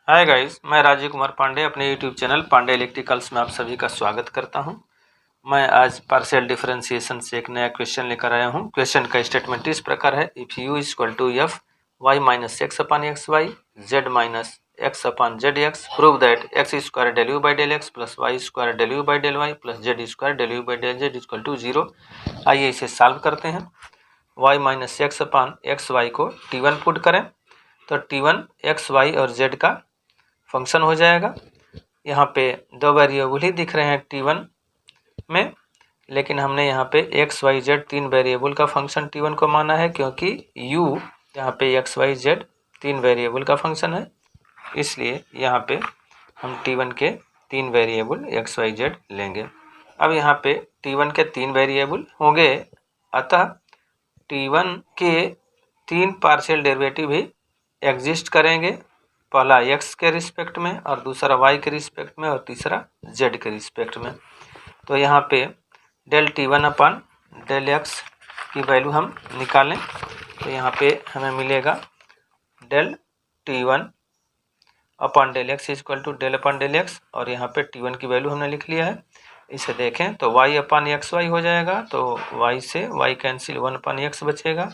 Hi guys, मैं राजीव कुमार पांडे अपने YouTube channel Pandey electricals में आप सभी का स्वागत करता हूं। मैं आज पार्शियल डिफरेंशिएशन से एक नया क्वेश्चन लेकर आया हूं। क्वेश्चन का स्टेटमेंट इस प्रकार है, if u is equal to f y minus x upon x y z minus x upon z x prove that x square del u by del x plus y square del u by del y plus z square del u by del z equal to 0। आइए इसे solve करते हैं। Y minus x upon x y को T1 put करें तो T1 x y और Z का function हो जाएगा। यहाँ पे दो वेरिएबल ही दिख रहे हैं T1 में, लेकिन हमने यहाँ पे एक्स वाई जेड तीन वेरिएबल का फंक्शन T1 को माना है, क्योंकि U यहाँ पे एक्स वाई जेड तीन वेरिएबल का फंक्शन है, इसलिए यहाँ पे हम T1 के तीन वेरिएबल एक्स वाई जेड लेंगे। अब यहाँ पे T1 के तीन वेरिएबल होंगे, अतः T1 के तीन पार्शियल डेरिवेटिव भी एग्जिस्ट करेंगे। पहला x के रिस्पेक्ट में और दूसरा y के रिस्पेक्ट में और तीसरा z के रिस्पेक्ट में। तो यहाँ पे del T1 upon del x की वैल्यू हम निकालें तो यहाँ पे हमें मिलेगा del T1 upon del x equal to del upon del x, और यहाँ पे T1 की वैल्यू हमने लिख लिया है। इसे देखें तो y अपन एक्स वाई हो जाएगा, तो y से y कैंसिल 1 अपन x बचेगा,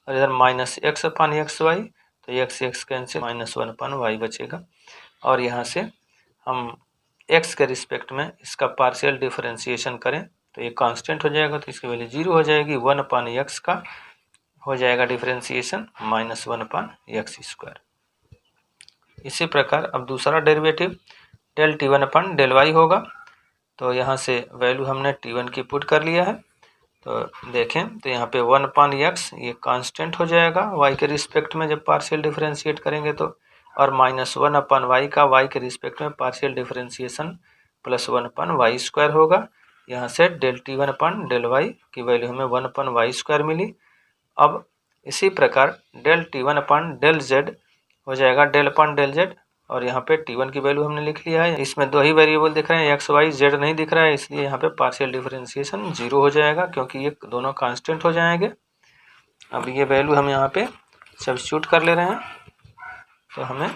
और इधर minus x upon x Y तो x कैंसिल -1 अपन y बचेगा। और यहाँ से हम x के रिस्पेक्ट में इसका पार्शियल डिफरेंशिएशन करें तो ये कांस्टेंट हो जाएगा, तो इसकी वैल्यू 0 हो जाएगी। 1 अपन x का हो जाएगा डिफरेंशिएशन -1 अपन एक्स स्क्वायर। इसी प्रकार अब दूसरा derivative del T1 upon del y होगा, तो यहाँ से वैल्यू हमने T1 की पुट कर लिया है। तो देखें तो यहाँ पे 1 अपन एक्स ये कांस्टेंट हो जाएगा y के रिस्पेक्ट में जब पार्शियल डिफरेंशिएट करेंगे तो, और -1 अपन y का y के रिस्पेक्ट में partial differentiation +1 upon y square होगा। यहाँ से del T1 upon del y की वैल्यू हमें 1 अपन वाई स्क्वायर मिली। अब इसी प्रकार del T1 upon del z हो जाएगा डेल अपन डेल z, और यहाँ पे T1 की वैल्यू हमने लिख लिया है। इसमें दो ही वेरिएबल दिख रहे हैं, एक्स वाई जेड नहीं दिख रहा है, इसलिए यहाँ पे पार्शियल डिफरेंशिएशन 0 हो जाएगा, क्योंकि ये दोनों कांस्टेंट हो जाएंगे। अब ये वैल्यू हम यहाँ पे सब्स्टिट्यूट कर ले रहे हैं, तो हमें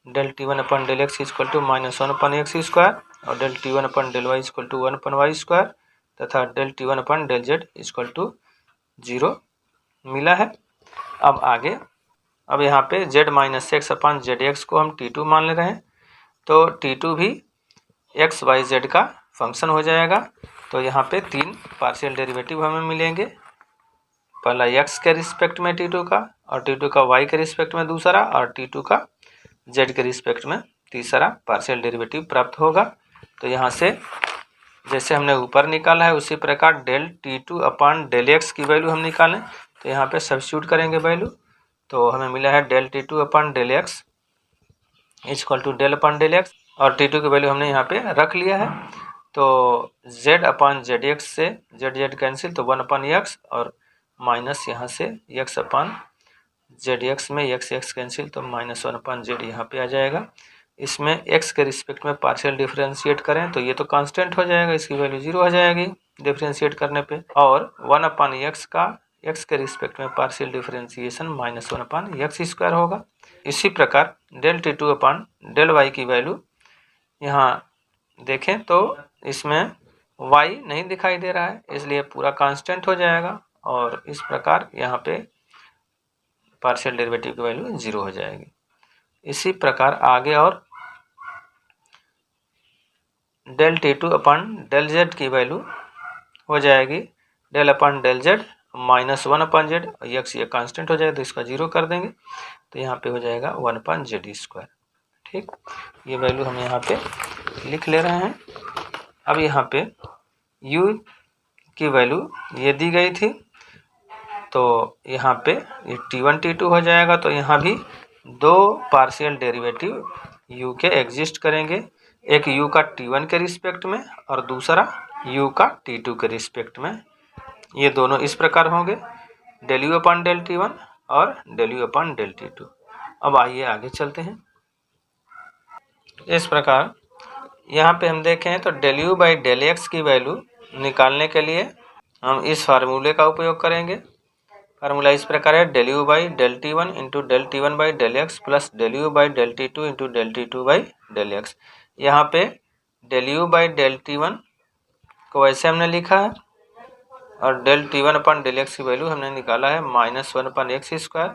del T1 upon del x equal to -1 upon x square और del T1 upon del y equal to 1 upon y square तथा del T1 upon del z equal to 0 मिला है। अब आगे अब यहाँ पे z minus x upon z x को हम T2 मान ले रहे हैं, तो T2 भी एक्स वाई जेड का फंक्शन हो जाएगा। तो यहाँ पे तीन पार्शियल डेरिवेटिव हमें मिलेंगे, पहला x के रिस्पेक्ट में T2 का, और T2 का y के रिस्पेक्ट में दूसरा, और T2 का z के रिस्पेक्ट में तीसरा पार्शियल डेरिवेटिव प्राप्त होगा। तो यहाँ से जैसे हमने ऊपर निकाला है उसी प्रकार del T2 upon del x की वैल्यू हम निकालें, तो यहाँ पे सब्स्टिट्यूट करेंगे वैल्यू, तो हमें मिला है del T2 upon del x equal to del upon del x, और T2 की वैल्यू हमने यहाँ पे रख लिया है। तो z अपन जेड एक्स से जेड कैंसिल, तो 1 अपन एक्स, और माइनस यहाँ से x अपन जेड एक्स में x कैंसिल, तो -1 अपन जेड यहाँ पे आ जाएगा। इसमें x के रिस्पेक्ट में पार्शियल डिफरेंशिएट करें तो ये तो कांस्टेंट हो जाएगा, इसकी वैल्यू 0 हो जाएगी डिफरेंशिएट करने पे, और 1 अपन एक्स का x के रिस्पेक्ट में partial differentiation -1 upon x square होगा। इसी प्रकार del T2 upon del y की वैल्यू यहाँ देखें तो इसमें y नहीं दिखाई दे रहा है, इसलिए पूरा कांस्टेंट हो जाएगा, और इस प्रकार यहाँ पे पार्शियल डेरिवेटिव की वैल्यू 0 हो जाएगी। इसी प्रकार आगे और del T2 upon del z की वैल्यू हो जाएगी डेल अपन डेल z -1 अपन जेड, एक्स ये कांस्टेंट हो जाएगा तो इसका 0 कर देंगे, तो यहाँ पे हो जाएगा 1 अपन जेड स्क्वायर। ठीक, ये वैल्यू हम यहाँ पे लिख ले रहे हैं। अब यहाँ पे u की वैल्यू ये दी गई थी, तो यहाँ पे ये T1 T2 हो जाएगा, तो यहाँ भी दो पार्शियल डेरिवेटिव u के एग्जिस्ट करेंगे, एक u का T1 के रिस्पेक्ट में और दूसरा u का T2 के रिस्पेक्ट में। ये दोनों इस प्रकार होंगे del u upon del T1 और del u upon del T2। अब आइए आगे चलते हैं। इस प्रकार यहाँ पे हम देखें तो del u by del x की वैल्यू निकालने के लिए हम इस फार्मूले का उपयोग करेंगे। फार्मूला इस प्रकार है, del u by del t one into del t one by del x plus del u by del t two into del t two by del x. यहाँ पे del u by del t one को वैसे हमने लिखा है और del t one upon del x की value हमने निकाला है -1/x²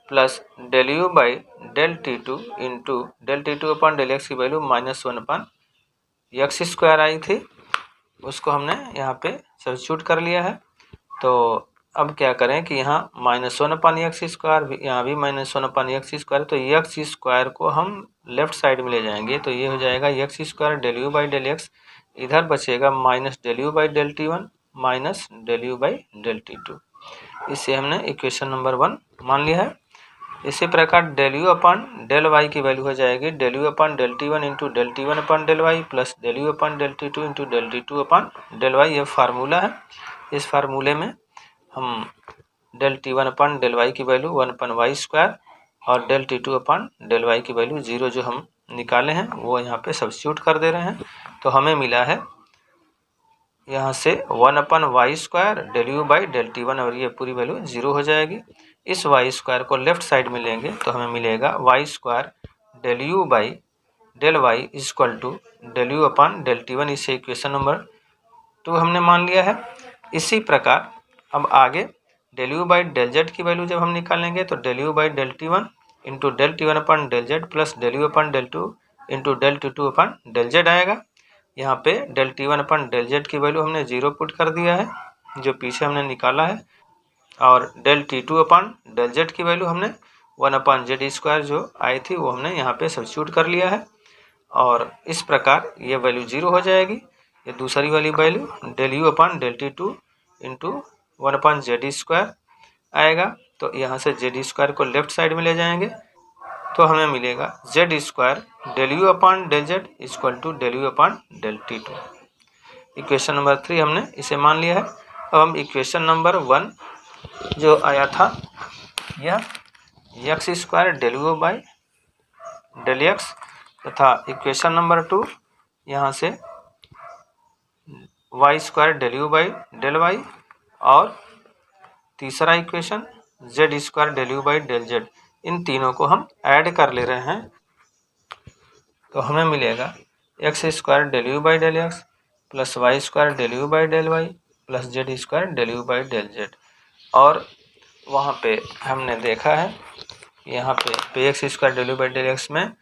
plus del u by del t two into del t two upon del x की वैल्यू -1/x² आई थी, उसको हमने यहाँ पे सब्स्टिट्यूट कर लिया है। तो अब क्या करें कि यहाँ -1/x², यहाँ भी -1/x², तो x² को हम लेफ्ट साइड में ले जाएंगे तो ये हो जाएगा x² del u by del x, इधर बचेगा minus del u by del t one minus del u by del t two. इसे हमने इक्वेशन नंबर 1 मान लिया है। इसी प्रकार del u upon del y की वैल्यू हो जाएगी del u upon del t one into del t one upon del y plus del u upon del t two into del t two upon del y. ये formula है। इस फार्मूले में हम del t one upon del y की value 1/y² और del t two upon del y की value 0 जो हम निकाले हैं वो यहाँ पे सब्स्टिट्यूट कर दे रहे हैं। तो हमें मिला है यहाँ से 1/y² del u by del t one और ये पूरी वैल्यू 0 हो जाएगी। इस y² को लेफ्ट साइड में लेंगे तो हमें मिलेगा y² del u by del y equal to del u upon del t one. इसे इक्वेशन नंबर 2 हमने मान लिया है। इसी प्रकार अब आगे del u by del z की वैल्यू जब हम निकालेंगे तो del u by del t one into del t one upon del z plus del u upon del two into del t two upon del z आएगा। यहाँ पे del t one upon del z की value हमने 0 put कर दिया है जो पीछे हमने निकाला है, और del t two upon del z की वैल्यू हमने 1/z² जो आई थी वो हमने यहाँ पे सब्स्टिट्यूट कर लिया है और इस प्रकार ये वैल्यू 0 हो जाएगी। ये दूसरी वाली value del u upon del t two into 1/z² आएगा। तो यहाँ से z² को लेफ्ट साइड में ले जाएंगे तो हमें मिलेगा z² del u upon del z equal to del u upon del t two. Equation number 3 हमने इसे मान लिया है। अब हम इक्वेशन नंबर 1 जो आया था यह x² del u by del x तथा इक्वेशन नंबर 2 यहाँ से y² del u by del y और तीसरा equation z² del u by del z, इन तीनों को हम ऐड कर ले रहे हैं तो हमें मिलेगा x² del u by del x plus y² del u by del y plus z² del u by del z. और वहाँ पे हमने देखा है यहाँ पे x² del u by del x में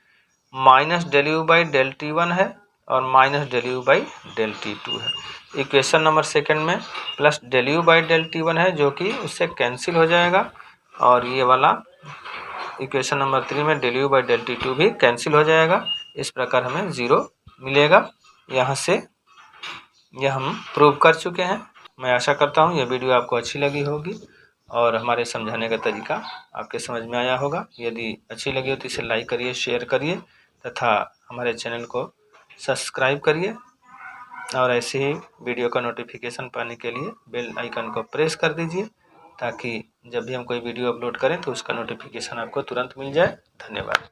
minus del u by del t one है और minus del u by del t two है। इक्वेशन नंबर 2 में plus del u by del t one है जो कि उससे कैंसिल हो जाएगा और ये वाला इक्वेशन नंबर 3 में del u by del t two भी कैंसिल हो जाएगा। इस प्रकार हमें 0 मिलेगा। यहाँ से यह हम प्रूव कर चुके हैं। मैं आशा करता हूँ यह वीडियो आपको अच्छी लगी होगी और हमारे समझाने का तरीका आपके समझ में आया होगा। यदि अच्छी लगी हो तो इसे लाइक करिए, शेयर करिए तथा हमारे चैनल को सब्सक्राइब करिए और ऐसे ही वीडियो का नोटिफिकेशन पाने के लिए बेल आइकन को प्रेस कर दीजिए ताकि जब भी हम कोई वीडियो अपलोड करें तो उसका नोटिफिकेशन आपको तुरंत मिल जाए। धन्यवाद।